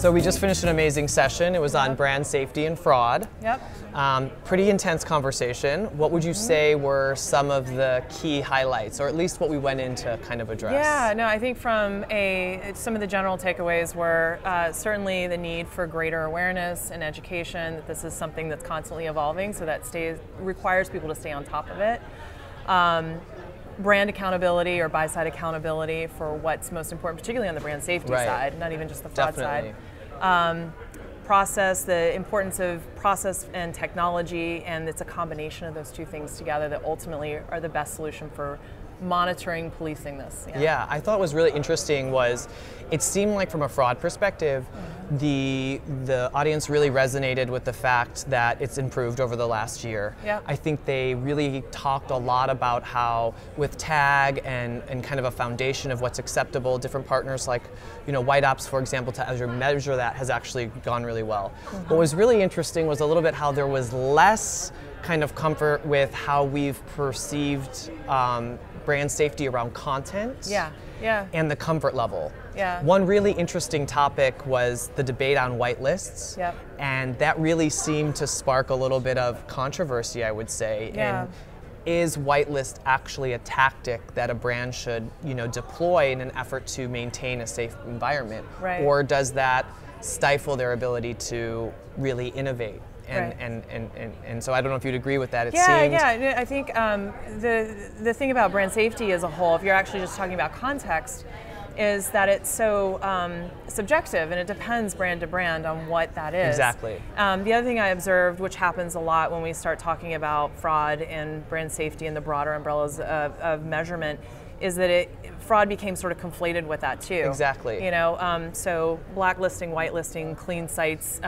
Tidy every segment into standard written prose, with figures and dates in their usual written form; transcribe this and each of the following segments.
So we just finished an amazing session. It was on brand safety and fraud. Yep. Pretty intense conversation. What would you say were some of the key highlights, or at least what we went in to kind of address? Yeah, no, I think some of the general takeaways were certainly the need for greater awareness and education, that this is something that's constantly evolving, so that requires people to stay on top of it. Brand accountability or buy-side accountability for what's most important, particularly on the brand safety side, not even just the fraud side. The importance of process and technology, and it's a combination of those two things together that ultimately are the best solution for monitoring, policing this. Yeah, I thought what was really interesting was it seemed like from a fraud perspective, the audience really resonated with the fact that it's improved over the last year. Yep. I think they really talked a lot about how with tag and kind of a foundation of what's acceptable, different partners like White Ops, for example, to measure that has actually gone really well. What was really interesting was a little bit how there was less kind of comfort with how we've perceived brand safety around content and the comfort level. One really interesting topic was the debate on whitelists, and that really seemed to spark a little bit of controversy, I would say. And is whitelist actually a tactic that a brand should deploy in an effort to maintain a safe environment? Or does that stifle their ability to really innovate? And so I don't know if you'd agree with that. I think the thing about brand safety as a whole, if you're actually just talking about context, is that it's so subjective, and it depends brand to brand on what that is. Exactly. The other thing I observed, which happens a lot when we start talking about fraud and brand safety and the broader umbrellas of measurement, is that fraud became sort of conflated with that too. Exactly. So blacklisting, whitelisting, clean sites.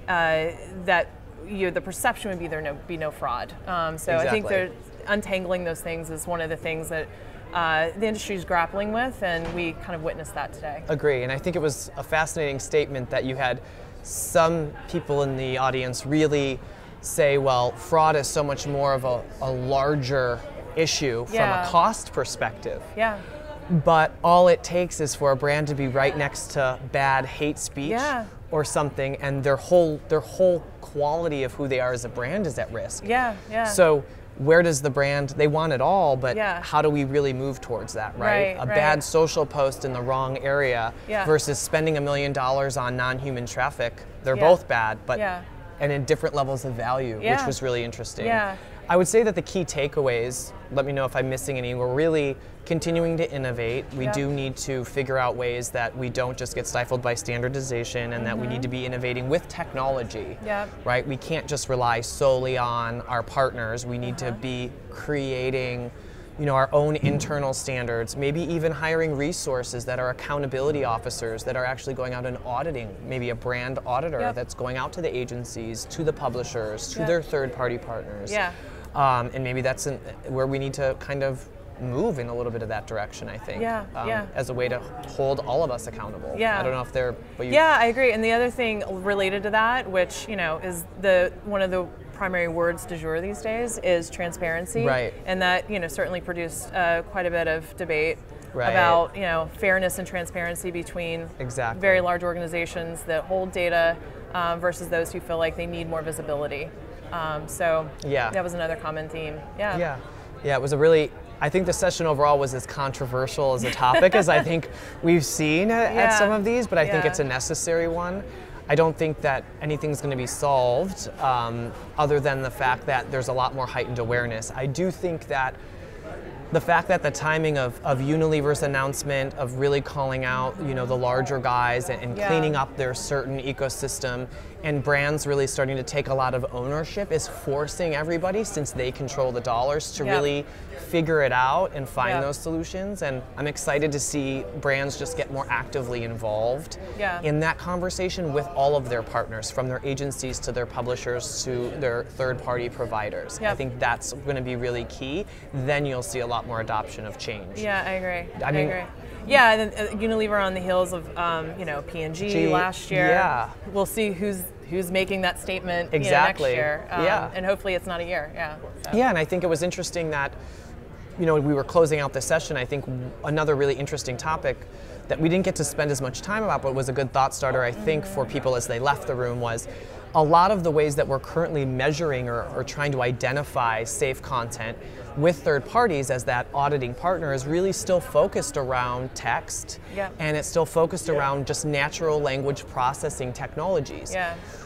That the perception would be there be no fraud. I think untangling those things is one of the things that the industry is grappling with, and we kind of witnessed that today. Agree, and I think it was a fascinating statement that you had some people in the audience really say, well, fraud is so much more of a larger issue from a cost perspective. But all it takes is for a brand to be right next to bad hate speech or something, and their whole quality of who they are as a brand is at risk. So where does the brand, they want it all, but how do we really move towards that, right? A bad social post in the wrong area versus spending $1 million on non-human traffic, they're both bad, but and in different levels of value, which was really interesting. I would say that the key takeaways, let me know if I'm missing any, we're really continuing to innovate. We do need to figure out ways that we don't just get stifled by standardization, and that we need to be innovating with technology, right? We can't just rely solely on our partners. We need to be creating our own internal standards, maybe even hiring resources that are accountability officers that are actually going out and auditing, maybe a brand auditor that's going out to the agencies, to the publishers, to their third-party partners. And maybe that's where we need to kind of move in a little bit of that direction, I think, as a way to hold all of us accountable. I don't know if they're... I agree. And the other thing related to that, which is one of the primary words du jour these days, is transparency. And that certainly produced quite a bit of debate about fairness and transparency between very large organizations that hold data versus those who feel like they need more visibility. That was another common theme. It was a really, I think the session overall was as controversial as a topic as I think we've seen at some of these, but I think it's a necessary one. I don't think that anything's going to be solved other than the fact that there's a lot more heightened awareness. I do think that the fact that the timing of Unilever's announcement of really calling out, the larger guys and cleaning up their certain ecosystem, and brands really starting to take a lot of ownership is forcing everybody, since they control the dollars, to really figure it out and find those solutions. And I'm excited to see brands just get more actively involved in that conversation with all of their partners, from their agencies to their publishers to their third-party providers. I think that's going to be really key. Then you'll see a lot more adoption of change. I agree. I agree. Yeah, and then Unilever on the heels of P&G last year. We'll see who's making that statement next year. And hopefully it's not a year. And I think it was interesting that we were closing out this session. I think another really interesting topic that we didn't get to spend as much time about, but was a good thought starter, I think, for people as they left the room, was a lot of the ways that we're currently measuring or trying to identify safe content with third parties as that auditing partner is really still focused around text, and it's still focused around just natural language processing technologies,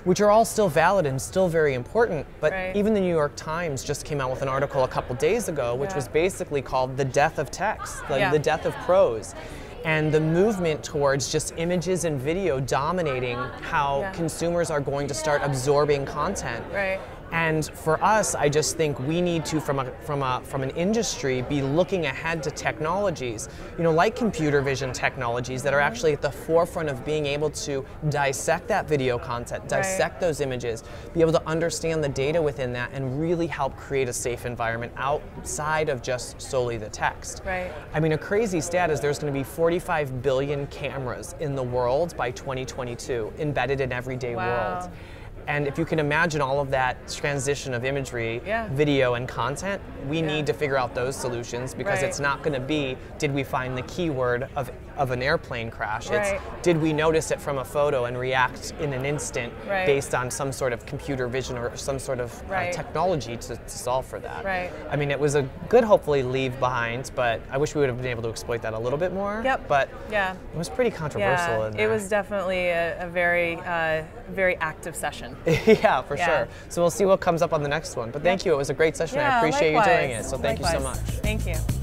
which are all still valid and still very important. But even the New York Times just came out with an article a couple days ago, which was basically called "The Death of Text," the death of prose. And the movement towards just images and video dominating how consumers are going to start absorbing content. And for us, I just think we need to, from an industry, be looking ahead to technologies, like computer vision technologies that are actually at the forefront of being able to dissect that video content, dissect those images, be able to understand the data within that, and really help create a safe environment outside of just solely the text. I mean, a crazy stat is there's going to be 45 billion cameras in the world by 2022, embedded in everyday world. And if you can imagine all of that transition of imagery, video, and content, we need to figure out those solutions, because it's not going to be, did we find the keyword of an airplane crash? It's, did we notice it from a photo and react in an instant based on some sort of computer vision or some sort of technology to solve for that? I mean, it was a good, hopefully, leave behind, but I wish we would have been able to exploit that a little bit more. But it was pretty controversial. It was definitely a very, very active session. Yeah, for sure. So we'll see what comes up on the next one. But thank you. It was a great session. I appreciate you doing it. So thank you so much. Thank you.